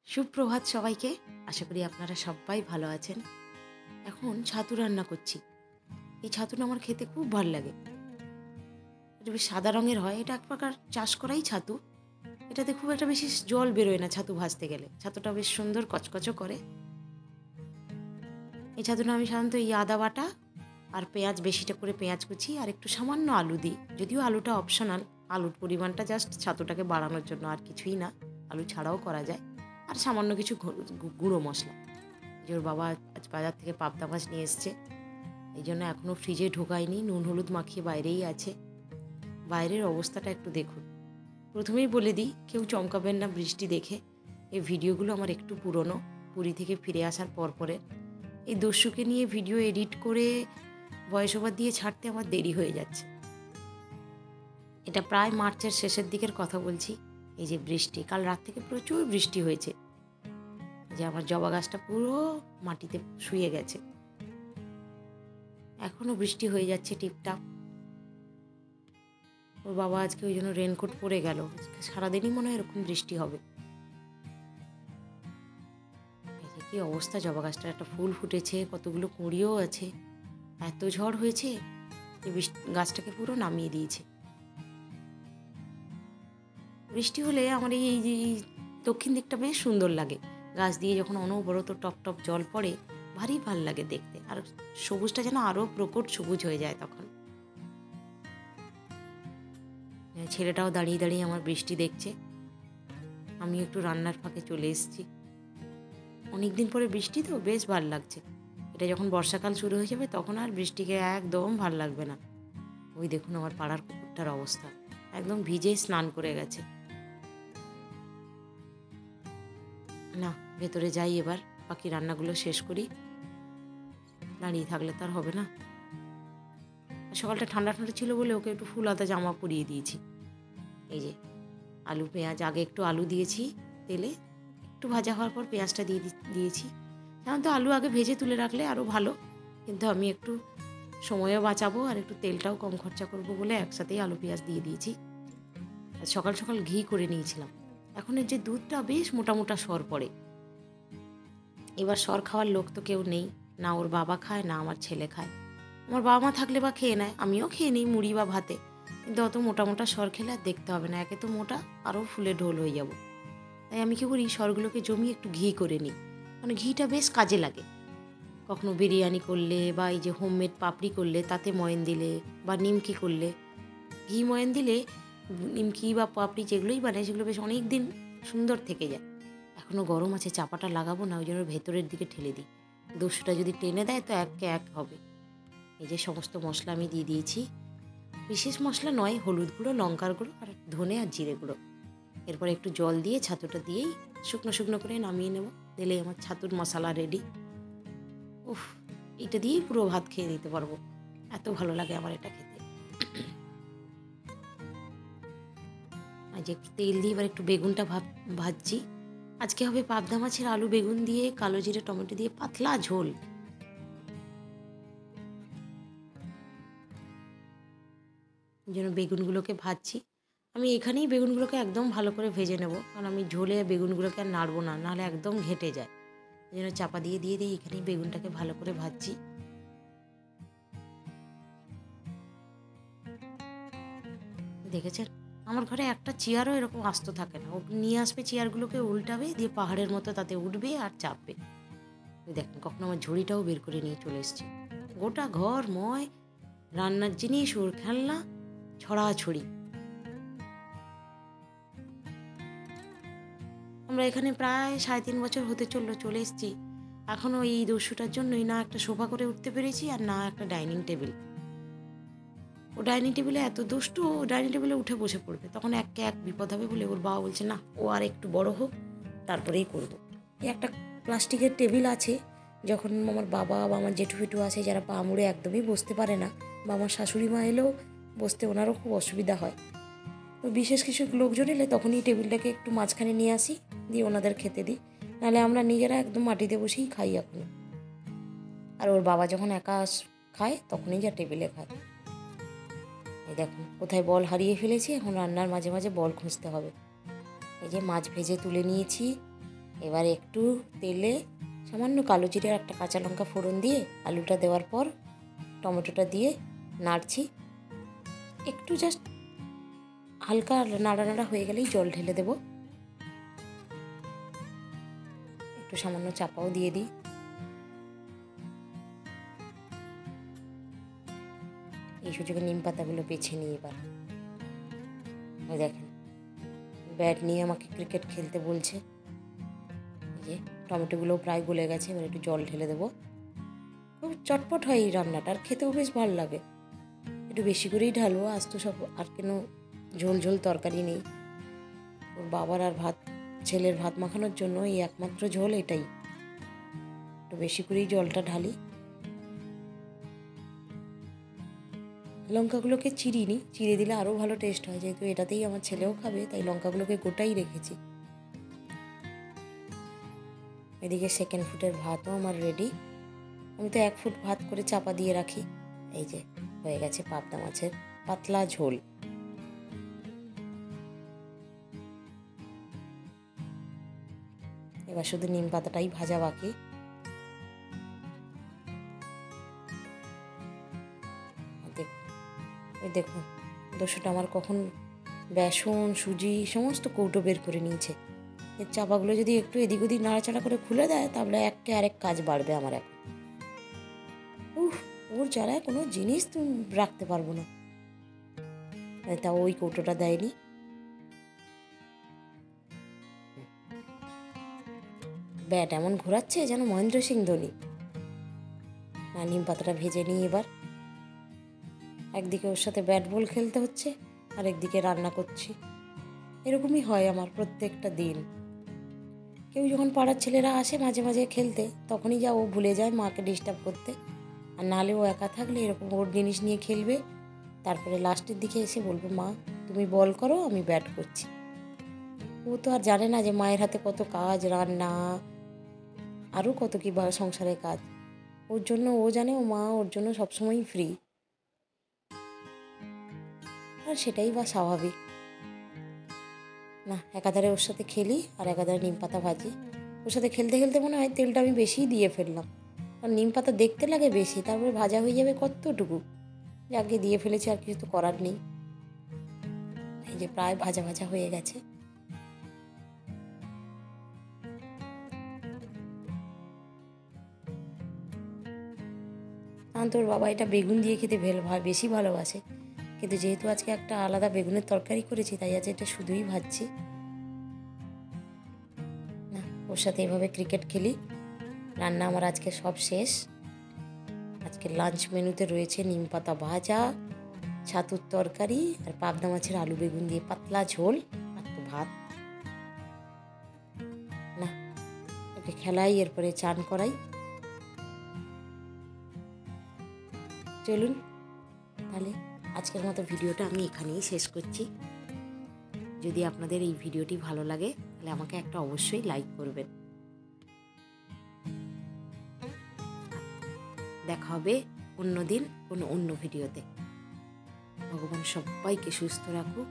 সুপ্রভাত সবাইকে। আশা করি আপনারা সবাই ভালো আছেন। এখন ছাতু রান্না করছি। এই ছাতুটা আমার খেতে খুব ভাল লাগে। এটা বেশ সাদা রঙের হয়। এটা এক প্রকার চাষ করাই ছাতু। এটাতে খুব একটা বেশি জল বেরোয় না ছাতু ভাজতে গেলে। ছাতুটা বেশ সুন্দর কচকচো করে। এই ছাতুটা আমি সাধারণত এই আদা বাটা আর পেঁয়াজ, বেশিটা করে পেঁয়াজ কুচি আর একটু সামান্য আলু দিই। যদিও আলুটা অপশনাল, আলুর পরিমাণটা জাস্ট ছাতুটাকে বাড়ানোর জন্য, আর কিছুই না। আলু ছাড়াও করা যায়। আর সামান্য কিছু গুঁড়ো মশলা। যে ওর বাবা আজ বাজার থেকে পাবদা মাছ নিয়ে এসছে, এই জন্য এখনও ফ্রিজে ঢোকায়নি, নুন হলুদ মাখিয়ে বাইরেই আছে। বাইরের অবস্থাটা একটু দেখুন। প্রথমেই বলে দিই, কেউ চমকাবেন না বৃষ্টি দেখে। এই ভিডিওগুলো আমার একটু পুরনো, পুরী থেকে ফিরে আসার পরে। এই দস্যুকে নিয়ে ভিডিও এডিট করে ভয়েস ওভার দিয়ে ছাড়তে আমার দেরি হয়ে যাচ্ছে। এটা প্রায় মার্চের শেষের দিকের কথা বলছি। এই যে বৃষ্টি, কাল রাত থেকে প্রচুর বৃষ্টি হয়েছে। যে আমার জবা গাছটা পুরো মাটিতে শুয়ে গেছে, এখনো বৃষ্টি হয়ে যাচ্ছে টিপটাপ। ওর বাবা আজকে ওই জন্য রেনকোট পরে গেল। সারাদিনই মনে হয় এরকম বৃষ্টি হবে। এই যে কি অবস্থা, জবা গাছটার একটা ফুল ফুটেছে, কতগুলো কুঁড়িও আছে। এত ঝড় হয়েছে যে গাছটাকে পুরো নামিয়ে দিয়েছে। বৃষ্টি হলে আমার এই যে দক্ষিণ দিকটা বেশ সুন্দর লাগে। গাছ দিয়ে যখন অনবরত টপ টপ জল পড়ে, ভারী ভাল লাগে দেখতে। আর সবুজটা যেন আরও প্রকট সবুজ হয়ে যায় তখন। ছেলেটাও দাঁড়িয়ে দাঁড়িয়ে আমার বৃষ্টি দেখছে। আমি একটু রান্নার ফাঁকে চলে এসেছি। অনেকদিন পরে বৃষ্টি তো বেশ ভাল লাগছে। এটা যখন বর্ষাকাল শুরু হয়ে যাবে তখন আর বৃষ্টিকে একদম ভাল লাগবে না। ওই দেখুন আমার পাড়ার কুকুরটার অবস্থা, একদম ভিজে স্নান করে গেছে। না, ভেতরে যাই এবার, বাকি রান্নাগুলো শেষ করি। দাঁড়িয়ে থাকলে তার হবে না। সকালটা ঠান্ডা ঠান্ডা ছিল বলে ওকে একটু ফুল হাতা জামা পরিয়ে দিয়েছি। এই যে আলু পেঁয়াজ, আগে একটু আলু দিয়েছি তেলে, একটু ভাজা হওয়ার পর পেঁয়াজটা দিয়েছি। সাধারণত আলু আগে ভেজে তুলে রাখলে আরও ভালো, কিন্তু আমি একটু সময়ও বাঁচাবো আর একটু তেলটাও কম খরচা করব বলে একসাথেই আলু পেঁয়াজ দিয়ে দিয়েছি। আর সকাল সকাল ঘি করে নিয়েছিলাম। এখন এর যে দুধটা বেশ মোটা মোটা সর পড়ে। এবার সর খাওয়ার লোক তো কেউ নেই, না ওর বাবা খায় না আমার ছেলে খায়। আমার বাবা মা থাকলে বা খেয়ে নেয়, আমিও খেয়ে নিই মুড়ি বা ভাতে। কিন্তু অত মোটা মোটা সর খেলে আর দেখতে হবে না, একে তো মোটা, আরও ফুলে ঢোল হয়ে যাব। তাই আমি কি করি, সরগুলোকে জমিয়ে একটু ঘি করে নিই। মানে ঘিটা বেশ কাজে লাগে। কখনো বিরিয়ানি করলে বা এই যে হোমমেড পাপড়ি করলে তাতে ময়ান দিলে, বা নিমকি করলে ঘি ময়ান দিলে, নিমকি বা পাপড়ি যেগুলোই বানায় সেগুলো বেশ অনেক দিন সুন্দর থেকে যায়। এখনও গরম আছে, চাপাটা লাগাবো না, ওই জন্য ভেতরের দিকে ঠেলে দিই। দস্যুটা যদি টেনে দেয় তো এককে এক হবে। এই যে সমস্ত মশলা আমি দিয়ে দিয়েছি। বিশেষ মশলা নয়, হলুদ গুঁড়ো, লঙ্কার গুঁড়ো আর ধনে আর জিরে গুঁড়ো। এরপর একটু জল দিয়ে ছাতুটা দিয়েই শুকনো শুকনো করে নামিয়ে নেব। দিলেই আমার ছাতুর মশলা রেডি। উফ, এটা দিয়েই পুরো ভাত খেয়ে নিতে পারবো, এত ভালো লাগে আমার এটা খেতে। আর যে একটু তেল দিয়ে এবার একটু বেগুনটা ভাজছি। আজকে হবে পাবদা মাছের আলু বেগুন দিয়ে, কালো জিরে টমেটো দিয়ে পাতলা ঝোল। এই জন্য বেগুনগুলোকে ভাজছি। আমি এখানেই বেগুনগুলোকে একদম ভালো করে ভেজে নেব, কারণ আমি ঝোলে বেগুনগুলোকে আর নাড়বো না, নাহলে একদম ঘেটে যায়। এই জন্য চাপা দিয়ে এখানেই বেগুনটাকে ভালো করে ভাজছি। দেখেছেন, আমার ঘরে একটা চেয়ারও এরকম আস্ত থাকে না। ও নিয়ে আসবে চেয়ারগুলোকে, উল্টাবে, দিয়ে পাহাড়ের মতো তাতে উঠবে আর চাপবে। দেখেন, কখনো আমার ঝুড়িটাও বের করে নিয়ে চলে এসেছি। গোটা ঘর ময় রান্নার জিনিস, ওর খেলনা ছড়াছড়ি। আমরা এখানে প্রায় 3.5 বছর হতে চলে এসেছি। এখনও এই দস্যুটার জন্যই না একটা সোফা করে উঠতে পেরেছি আর না একটা ডাইনিং টেবিল। ও ডাইনিং টেবিলে এত দুষ্টু, ও ডাইনিং টেবিলে উঠে বসে পড়বে, তখন একে এক বিপদ হবে বলে ওর বাবা বলছে না, ও আর একটু বড় হোক তারপরেই করবো। এই একটা প্লাস্টিকের টেবিল আছে, যখন আমার বাবা বা আমার জেঠু ফেটু আছে যারা পা মুড়ে একদমই বসতে পারে না, বা আমার শাশুড়ি মা এলেও বসতে ওনারও খুব অসুবিধা হয়, তো বিশেষ কিছু লোকজন এলে তখনই টেবিলটাকে একটু মাঝখানে নিয়ে আসি, দিয়ে ওনাদের খেতে দিই। নাহলে আমরা নিজেরা একদম মাটিতে বসেই খাই এখন। আর ওর বাবা যখন একা খায় তখনই যা টেবিলে খায়। এই দেখুন কোথায় বল হারিয়ে ফেলেছি, এখন রান্নার মাঝে মাঝে বল খুঁজতে হবে। এই যে মাছ ভেজে তুলে নিয়েছি, এবার একটু তেলে সামান্য কালো জিরে আর একটা কাঁচা লঙ্কা ফোড়ন দিয়ে আলুটা দেওয়ার পর টমেটোটা দিয়ে নাড়ছি। একটু জাস্ট হালকা নাড়া নাড়া হয়ে গেলেই জল ঢেলে দেব। একটু সামান্য চাপাও দিয়ে দিই। এই সুযোগে নিম পাতাগুলো বেছে নিই। এবার ওই দেখেন ব্যাট নিয়ে আমাকে ক্রিকেট খেলতে বলছে। যে টমেটোগুলোও প্রায় গলে গেছে, এবার একটু জল ঢেলে দেবো। খুব চটপট হয় এই রান্নাটা, আর খেতেও বেশ ভালো লাগে। একটু বেশি করেই ঢালবো, আজ তো সব আর কেন ঝোল ঝোল তরকারি নেই। ওর বাবার আর ছেলের ভাত মাখানোর জন্য এই একমাত্র ঝোল এটাই। একটু বেশি করেই জলটা ঢালি। লঙ্কাগুলোকে চিরিনি, চিড়ে দিলে আরও ভালো টেস্ট হয়, যেহেতু এটাতেই আমার ছেলেও খাবে, তাই লঙ্কাগুলোকে গোটাই রেখেছি। এদিকে সেকেন্ড ফুটের ভাতও আমার রেডি। আমি তো 1 ফুট ভাত করে চাপা দিয়ে রাখি। এই যে হয়ে গেছে পাবদা মাছের পাতলা ঝোল। এবার শুধু নিম পাতাটাই ভাজা বাকি। ওই দেখুন দোষটা আমার কখন বেসন সুজি সমস্ত কৌটো বের করে নিয়েছে। এর চাপাগুলো যদি একটু এদিক ওদিক নাড়াচাড়া করে খুলে দেয়, তাহলে একটা আরেক কাজ বাড়বে আমার এখন। ওর জ্বালায় কোনো জিনিস তুমি রাখতে পারবো না। তা ওই কৌটোটা দেয়নি। ব্যাট এমন ঘোরাচ্ছে যেন মহেন্দ্র সিং ধোনি। না, নিম পাতাটা ভেজে নিই এবার। একদিকে ওর সাথে ব্যাট বল খেলতে হচ্ছে, আর একদিকে রান্না করছি। এরকমই হয় আমার প্রত্যেকটা দিন। কেউ যখন পাড়ার ছেলেরা আসে মাঝে মাঝে খেলতে, তখনই যা ও ভুলে যায় মাকে ডিস্টার্ব করতে। আর নাহলে ও একা থাকলে এরকম ওর জিনিস নিয়ে খেলবে, তারপরে লাস্টের দিকে এসে বলবে মা তুমি বল করো, আমি ব্যাট করছি। ও তো আর জানে না যে মায়ের হাতে কত কাজ, রান্না আরও কত কী সংসারের কাজ। ওর জন্য ও জানে ও মা ওর জন্য সবসময়ই ফ্রি, আর সেটাই বা স্বাভাবিক। না, একাধারে ওর সাথে খেলি আর একাধারে নিম পাতা ভাজি। ওর সাথে খেলতে খেলতে মনে হয় তেলটা আমি বেশিই দিয়ে ফেললাম, আর নিম পাতা দেখতে লাগে বেশি, তারপরে ভাজা হয়ে যাবে কতটুকু, যাকে দিয়ে ফেলেছি, আর কিছু তো করার নেই। এই যে প্রায় ভাজা ভাজা হয়ে গেছে। তোর বাবা এটা বেগুন দিয়ে খেতে বেশি ভালোবাসে, কিন্তু যেহেতু আজকে একটা আলাদা বেগুনের তরকারি করেছি, তাই আজ এটা শুধুই ভাজছি। না, ওর সাথে এভাবে ক্রিকেট খেলি। রান্না আমার আজকে সব শেষ। আজকে লাঞ্চ মেনুতে রয়েছে নিম পাতা ভাজা, ছাতুর তরকারি, আর পাবদা মাছের আলু বেগুন দিয়ে পাতলা ঝোল, আর তো ভাত। না, ওকে খেলাই, এরপরে চান করাই। চলুন তাহলে আজকের মতো ভিডিওটা আমি এখানেই শেষ করছি। যদি আপনাদের এই ভিডিওটি ভালো লাগে, তাহলে আমাকে একটা অবশ্যই লাইক করবেন। দেখা হবে অন্য দিন কোনো অন্য ভিডিওতে। ভগবান সবাইকে সুস্থ রাখুক।